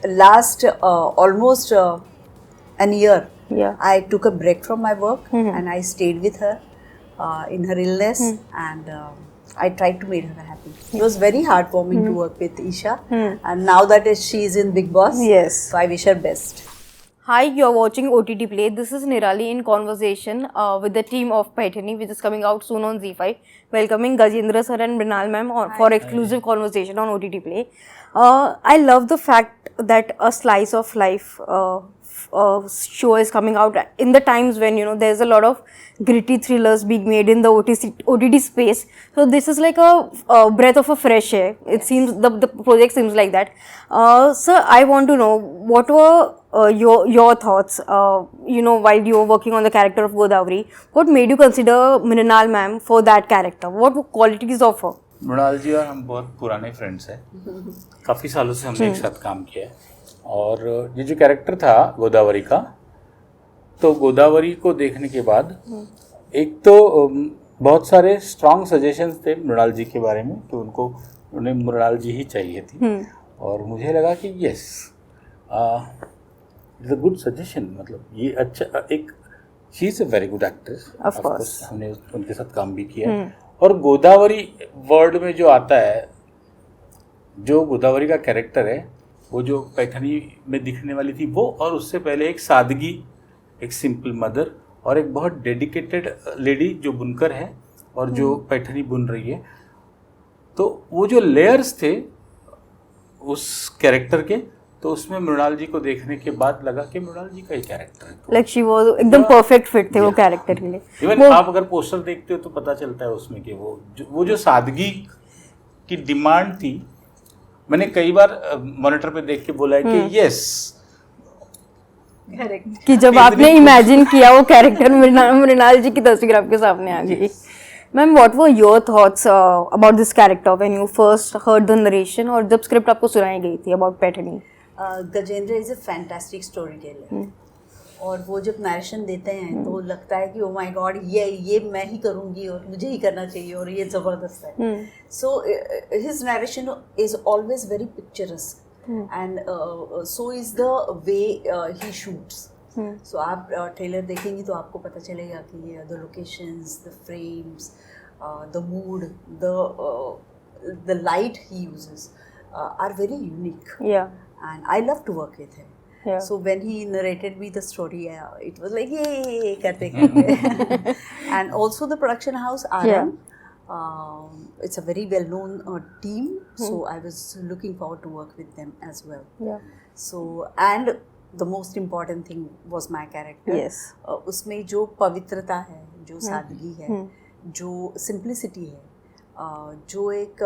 last almost an year, Yeah. I took a break from my work and I stayed with her in her illness and I tried to make her happy. It was very heartwarming to work with Isha and now that she is in Big Boss, Yes. so I wish her best. Hi, you're watching OTT Play. This is Nirali in conversation with the team of Paithani, which is coming out soon on ZEE5. Welcoming Gajendra sir and Mrinal ma'am for exclusive conversation on OTT Play. I love the fact that a slice of life show is coming out in the times when, you know, there's a lot of gritty thrillers being made in the OTT space. So this is like a breath of a fresh air. It seems the project seems like that. Sir, I want to know what were your thoughts, you know, while you were working on the character of Godavari. What made you consider Mrinal ma'am for that character? What were qualities of her? Mrinal जी और हम बहुत पुराने friends हैं, काफ़ी सालों से हमने एक साथ काम किया है। और ये जो कैरेक्टर था गोदावरी का, तो गोदावरी को देखने के बाद एक तो बहुत सारे स्ट्रॉन्ग सजेशंस थे मृणाल जी के बारे में कि उन्हें मृणाल जी ही चाहिए थी। और मुझे लगा कि yes, it's a good suggestion. मतलब ये अच्छा, एक she is a very good actress, of course हमने उनके साथ काम भी किया। और गोदावरी वर्ड में जो आता है, जो गोदावरी का कैरेक्टर है, वो जो पैठनी में दिखने वाली थी वो, और उससे पहले एक सादगी, एक सिंपल मदर और एक बहुत डेडिकेटेड लेडी जो बुनकर है और जो पैठनी बुन रही है, तो वो जो लेयर्स थे उस कैरेक्टर के, तो उसमें मृणाल जी को देखने के बाद लगा कि मृणाल जी का ही कैरेक्टर है। लाइक शी वाज एकदम परफेक्ट फिट थे वो कैरेक्टर के लिए। इवन आप अगर पोस्टर देखते हो तो पता चलता है उसमें कि वो जो सादगी की डिमांड थी, मैंने कई बार मॉनिटर पे देख के बोला है कि यस, कि जब आपने इमेजिन किया वो कैरेक्टर मृणाल जी की तस्वीर आपके सामने आ गई। Ma'am, what were your thoughts about this character when you first heard the narration और जब स्क्रिप्ट आपको सुनाई गई थी about Paithani? Gajendra is a fantastic story teller और वो जब नरेशन देते हैं तो लगता है कि ओ माय गॉड, ये मैं ही करूँगी और मुझे ही करना चाहिए और ये ज़बरदस्त है। So his narration is always very picturesque and so is the way he shoots. So आप ट्रेलर देखेंगे तो आपको पता चलेगा कि the locations, the frames, the mood, the light he uses are very unique and I love to work with him. Yeah. So when he narrated me the story, it was like yay, karte. And also the production house RM, it's a very well-known team. So I was looking forward to work with them as well. Yeah. So and the most important thing was my character. Yes. उसमें जो पवित्रता है, जो सादगी है, जो simplicity है, जो एक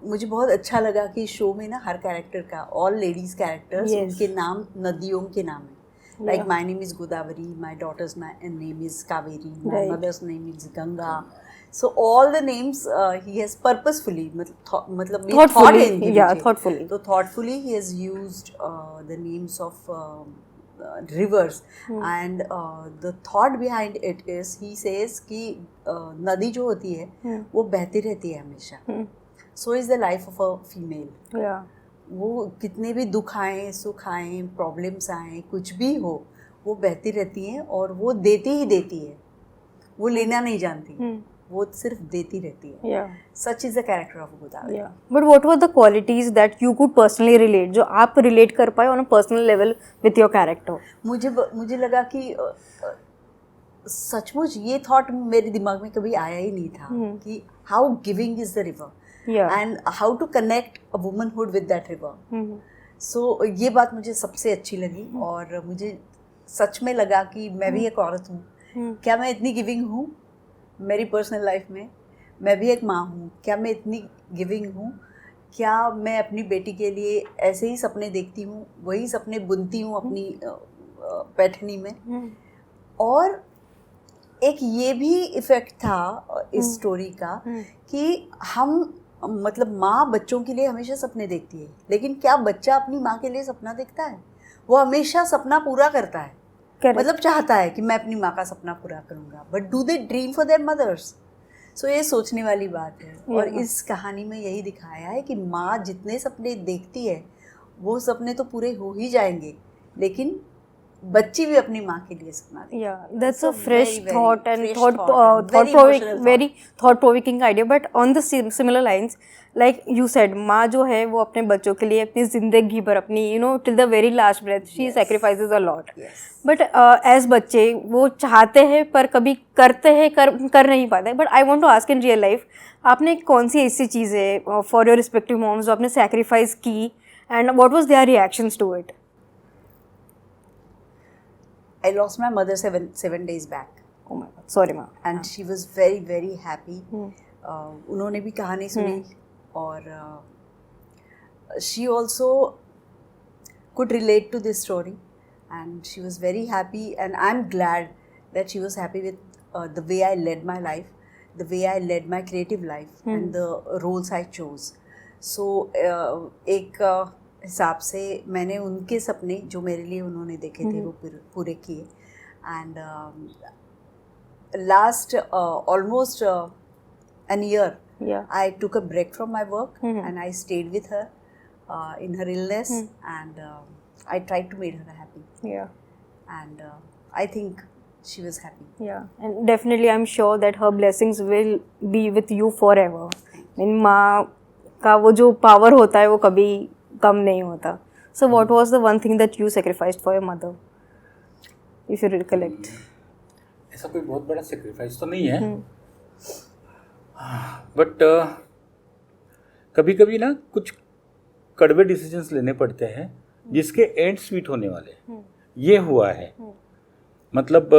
मुझे बहुत अच्छा लगा कि शो में ना हर कैरेक्टर का, ऑल लेडीज कैरेक्टर्स, उनके नाम नदियों के नाम है। Like my name is Godavari, my daughter's name is Kaveri, my mother's name is Ganga. So all the names he has purposefully, मतलब thoughtfully, तो thoughtfully he has used the names of rivers and the thought behind it is he says कि नदी जो होती है वो बहती रहती है हमेशा। So is the life of a female. वो कितने भी दुख आए, सुख आए, प्रॉब्लम्स आए, कुछ भी हो, वो बहती रहती हैं और वो देती ही देती है, वो लेना नहीं जानती, वो सिर्फ देती रहती है। Such is the character of Godavari. But what were the qualities that you could personally relate, जो आप relate कर पाए on a personal level with your character? मुझे लगा कि सचमुच ये थॉट मेरे दिमाग में कभी आया ही नहीं था कि how giving is the river and how to connect a womanhood with that river. So ये बात मुझे सबसे अच्छी लगी और मुझे सच में लगा कि मैं भी एक औरत हूँ। क्या मैं इतनी गिविंग हूँ मेरी पर्सनल लाइफ में? मैं भी एक माँ हूँ, क्या मैं इतनी गिविंग हूँ? क्या मैं अपनी बेटी के लिए ऐसे ही सपने देखती हूँ, वही सपने बुनती हूँ अपनी पैठनी में? और एक ये भी इफ़ेक्ट था इस स्टोरी का कि हम, मतलब माँ बच्चों के लिए हमेशा सपने देखती है, लेकिन क्या बच्चा अपनी माँ के लिए सपना देखता है? वो हमेशा सपना पूरा करता है। Correct. मतलब चाहता है कि मैं अपनी माँ का सपना पूरा करूँगा, but do they dream for their mothers? So ये सोचने वाली बात है। और इस कहानी में यही दिखाया है कि माँ जितने सपने देखती है वो सपने तो पूरे हो ही जाएंगे, लेकिन बच्ची भी अपनी माँ के लिए सपना देखती है. Yeah, that's a So fresh very, very thought and fresh thought thought and very emotional thought. very thought provoking idea. But on the similar lines, like you said, माँ जो है वो अपने बच्चों के लिए अपनी जिंदगी भर अपनी till the very last breath she sacrifices a lot. Yes. But as बच्चे वो चाहते हैं पर कभी करते हैं कर नहीं पाते. But I want to ask in real life, आपने कौन सी ऐसी चीज़ें for your respective moms जो आपने sacrifice की and what was their reactions to it? I lost my mother 7 days back. Oh my God, sorry ma'am. And she was very, very happy. उन्होंने भी कहानी सुनी और she also could relate to this story and she was very happy, and I'm glad that she was happy with the way I led my life, the way I led my creative life and the roles I chose. So एक हिसाब से मैंने उनके सपने जो मेरे लिए उन्होंने देखे थे वो पूरे किए. And last almost an year I took a break from my work and I stayed with her in her illness and I tried to make her happy. And I think she was happy. And definitely I'm sure that her blessings will be with you forever. माँ का वो जो power होता है वो कभी कम नहीं होता. So what was the one thing that you sacrificed for your mother, if you recollect? ऐसा कोई बहुत बड़ा सेक्रीफाइस तो नहीं है, बट कभी कभी ना कुछ कड़वे डिसीजंस लेने पड़ते हैं जिसके एंड स्वीट होने वाले. ये हुआ है. मतलब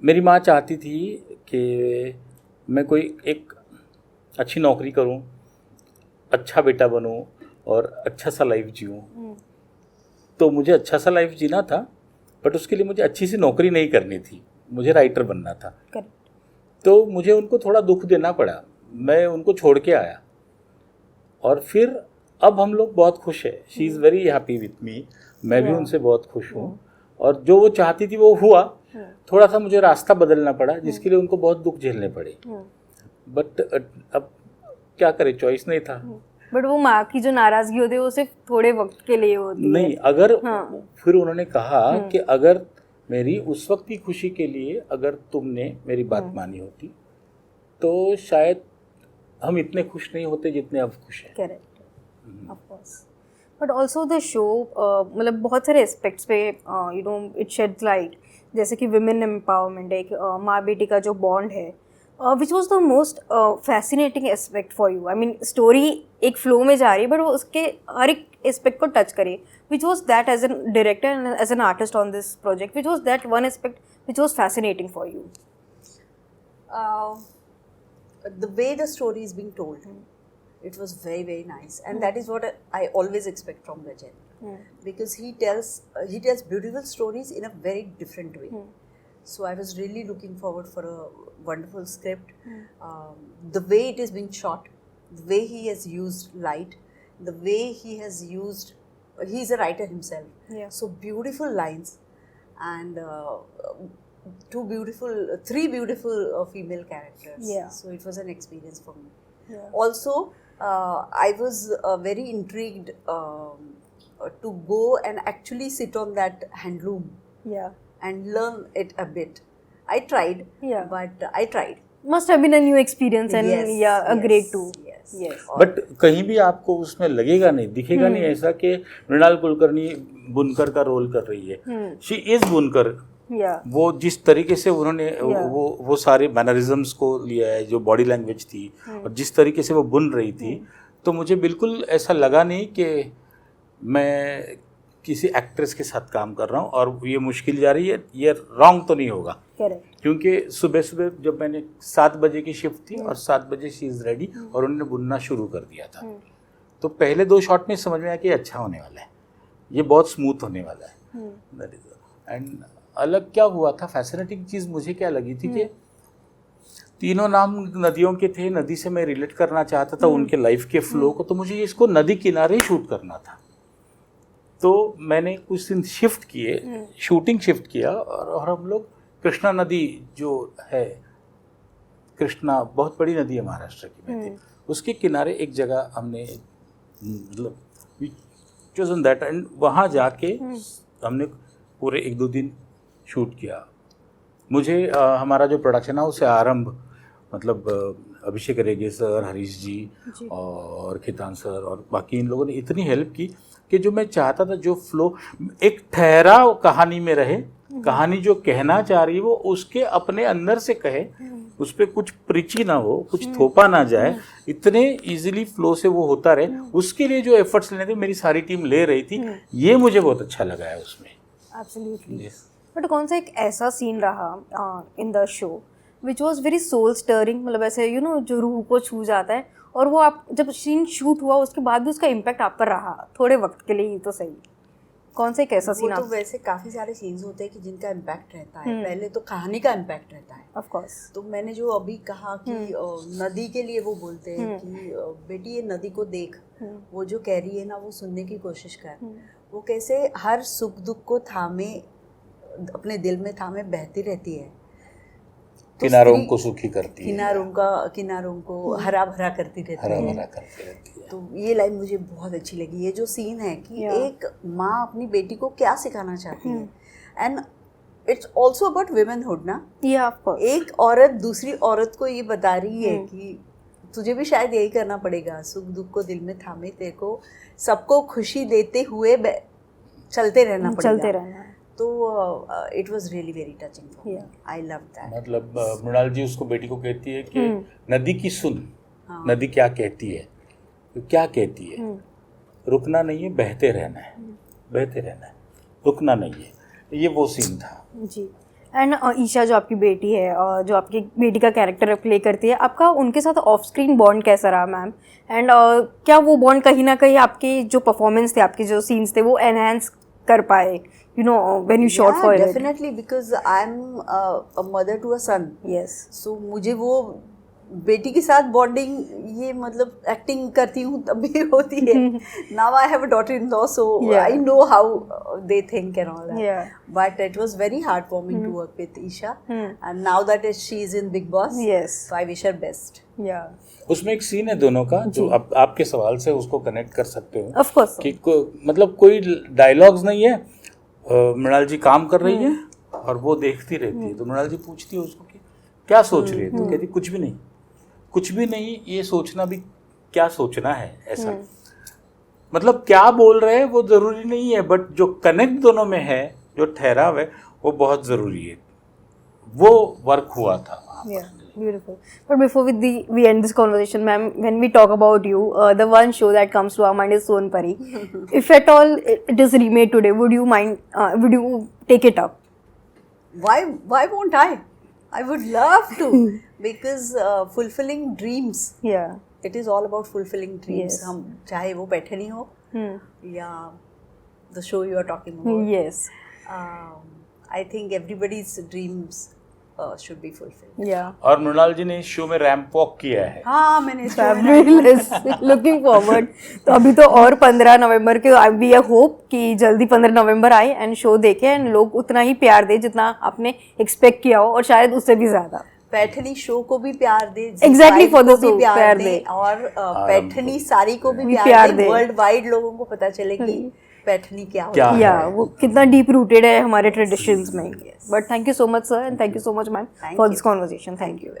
मेरी माँ चाहती थी कि मैं कोई एक अच्छी नौकरी करूं, अच्छा बेटा बनूं और अच्छा सा लाइफ जीऊं. तो मुझे अच्छा सा लाइफ जीना था, बट उसके लिए मुझे अच्छी सी नौकरी नहीं करनी थी, मुझे राइटर बनना था. तो मुझे उनको थोड़ा दुख देना पड़ा. मैं उनको छोड़ के आया और फिर अब हम लोग बहुत खुश हैं. She is very happy with me. मैं भी उनसे बहुत खुश हूँ और जो वो चाहती थी वो हुआ. थोड़ा सा मुझे रास्ता बदलना पड़ा जिसके लिए उनको बहुत दुख झेलने पड़े, बट अब क्या करें, चॉइस नहीं था. बट वो माँ की जो नाराजगी होती है वो सिर्फ थोड़े वक्त के लिए होती है. नहीं, अगर फिर उन्होंने कहा कि अगर मेरी उस वक्त की खुशी के लिए अगर तुमने मेरी बात मानी होती तो शायद हम इतने खुश नहीं होते जितने अब खुश हैं. Correct, of course. But also the show मतलब बहुत सारे एस्पेक्ट्स पे इट शेड्स लाइट, जैसे कि विमेन एम्पावरमेंट, एक माँ बेटी का जो बॉन्ड है, which was the most fascinating aspect for you. I mean story एक फ्लो में जा रही है बट वो उसके हर एक एस्पेक्ट को टच करे. Which was that as an director and as an artist on this project, which was that one aspect which was fascinating for you? The way the story is being told, it was very, very nice, and that is what I always expect from Rajat, because he tells beautiful stories in a very different way. So I was really looking forward for a wonderful script. The way it is being shot, the way he has used light, the way he has used, he's a writer himself. So beautiful lines and three beautiful female characters. So it was an experience for me. Also, I was very intrigued to go and actually sit on that handloom and learn it a bit. I tried, but I tried. Must have been a new experience and a great too. Yes. But कहीं भी आपको उसमें लगेगा नहीं, दिखेगा नहीं ऐसा कि मृणाल कुलकर्णी बुनकर का रोल कर रही है. शी इज बुनकर. वो जिस तरीके से उन्होंने वो सारे मैनरिज्म्स को लिया है, जो बॉडी लैंग्वेज थी और जिस तरीके से वो बुन रही थी, तो मुझे बिल्कुल ऐसा लगा नहीं कि मैं किसी एक्ट्रेस के साथ काम कर रहा हूँ और ये मुश्किल जा रही है. ये रॉन्ग तो नहीं होगा. क्योंकि सुबह सुबह जब मैंने 7 बजे की शिफ्ट थी और 7 बजे शी इज़ रेडी और उन्होंने बुनना शुरू कर दिया था. तो पहले 2 शॉट में समझ में आया कि अच्छा होने वाला है, ये बहुत स्मूथ होने वाला है. एंड अलग क्या हुआ था, फैसिनेटिंग चीज़ मुझे क्या लगी थी कि तीनों नाम नदियों के थे. नदी से मैं रिलेट करना चाहता था उनके लाइफ के फ्लो को, तो मुझे इसको नदी किनारे शूट करना था. तो मैंने कुछ दिन शिफ्ट किए, शूटिंग शिफ्ट किया और हम लोग कृष्णा नदी जो है, कृष्णा बहुत बड़ी नदी है महाराष्ट्र की में, उसके किनारे एक जगह हमने मतलब it was on that and वहाँ जाके हमने पूरे 1-2 दिन शूट किया। मुझे हमारा जो प्रोडक्शन हाउस है आरंभ, मतलब अभिषेक रेगे सर, हरीश जी और खितान सर और बाकी इन लोगों ने इतनी हेल्प की कि जो मैं चाहता था, जो फ्लो एक ठहराव कहानी में रहे, कहानी जो कहना चाह रही है वो उसके अपने अंदर से कहे, उस पर कुछ प्रीची ना हो, कुछ थोपा ना जाए, इतने इजीली फ्लो से वो होता रहे, उसके लिए जो एफर्ट्स लेने थे मेरी सारी टीम ले रही थी, ये मुझे बहुत अच्छा लगा है उसमें। एब्सोल्युटली। बट कौन सा एक ऐसा सीन रहा in the show which was very soul stirring, मतलब ऐसे यू नो जो रूह को छू जाता है, और वो आप जब सीन शूट हुआ उसके बाद भी उसका इम्पैक्ट आप पर रहा थोड़े वक्त के लिए ही तो सही, कौन सा एक ऐसा सीन? तो वैसे काफ़ी सारे सीन्स होते हैं कि जिनका इम्पैक्ट रहता है। पहले तो कहानी का इम्पैक्ट रहता है ऑफ कोर्स। तो मैंने जो अभी कहा कि नदी के लिए वो बोलते हैं कि बेटी ये नदी को देख, वो जो कह रही है ना वो सुनने की कोशिश कर, वो कैसे हर सुख दुख को थामे, अपने दिल में थामे बहती रहती है, किनारों को सुखी करती है, किनारों को हरा भरा करती रहती है। तो ये लाइन मुझे बहुत अच्छी लगी। ये जो सीन है कि एक माँ अपनी बेटी को क्या सिखाना चाहती है, and it's also about womanhood ना। Of course. एक औरत दूसरी औरत को ये बता रही है कि तुझे भी शायद यही करना पड़ेगा, सुख दुख को दिल में थामे, तेरे को सबको खुशी देते हुए चलते रहना पड़ेगा। तो it was really very touching for me, I love that. मतलब मृणाल जी उसको बेटी को कहती है कि नदी की सुन, नदी क्या कहती है, तो क्या कहती है, रुकना नहीं है, बहते रहना है, बहते रहना है, रुकना नहीं है। ये वो सीन था जी। एंड ईशा जो आपकी बेटी है और जो आपकी बेटी का कैरेक्टर प्ले करती है, आपका उनके साथ ऑफ स्क्रीन बॉन्ड कैसा रहा मैम? एंड क्या वो बॉन्ड कहीं ना कहीं आपके जो परफॉर्मेंस थे, आपके जो सीन्स थे, वो एनहांस कर पाए, you know, when you shot for it? Definitely, because I'm a mother to a son. Yes. So मुझे वो बेटी के साथ बॉन्डिंग, ये मतलब एक्टिंग करती हूँ तब भी होती है। Now I have a daughter-in-law, so I know how they think and all that. Yeah. But it was very heartwarming to work with Isha, and now that she is in Big Boss, yes, so I wish her best. Yeah. उसमें एक scene है दोनों का जो आपके सवाल से उसको कनेक्ट कर सकते हो। Of course. कि मतलब कोई डायलॉग्स नहीं है, मृणाल जी काम कर रही है और वो देखती रहती है, तो मृणाल जी पूछती है उसको कि क्या सोच रही है, तो कहती कुछ भी नहीं, कुछ भी नहीं, ये सोचना भी क्या सोचना है ऐसा। मतलब क्या बोल रहे हैं वो जरूरी नहीं है, बट जो कनेक्ट दोनों में है, जो ठहराव है, वो बहुत जरूरी है। वो वर्क हुआ था। Yeah, beautiful. But before we end this conversation, ma'am, when we talk about you, the one show that comes to our mind is Sonpari. If at all it is remade today, would you mind? Would you take it up? Why won't I? I would love to, because fulfilling dreams. Yeah. It is all about fulfilling dreams. Yes. हम चाहे वो पैठनी हो या the show you are talking about. Yes. I think everybody's dreams should be fulfilled. Yeah. और मृणाल जी ने इस show में ramp walk किया है। हाँ, मैंने Fabulous. Looking forward. तो अभी तो और 15 नवंबर के वी होप कि जल्दी 15 नवंबर आए एंड शो देखे एंड लोग उतना ही प्यार दे जितना आपने एक्सपेक्ट किया हो, और शायद उससे भी ज्यादा। पैठनी शो को भी प्यार दे, Exactly for the को भी show, प्यार दे, और पैठनी साड़ी को भी प्यार दे। वर्ल्ड वाइड लोगों को पता चले कि पैठनी क्या क्या होती है। या वो कितना डीप रूटेड है हमारे ट्रेडिशंस में। But thank you so much sir, and thank you so much ma'am for this conversation. Thank you.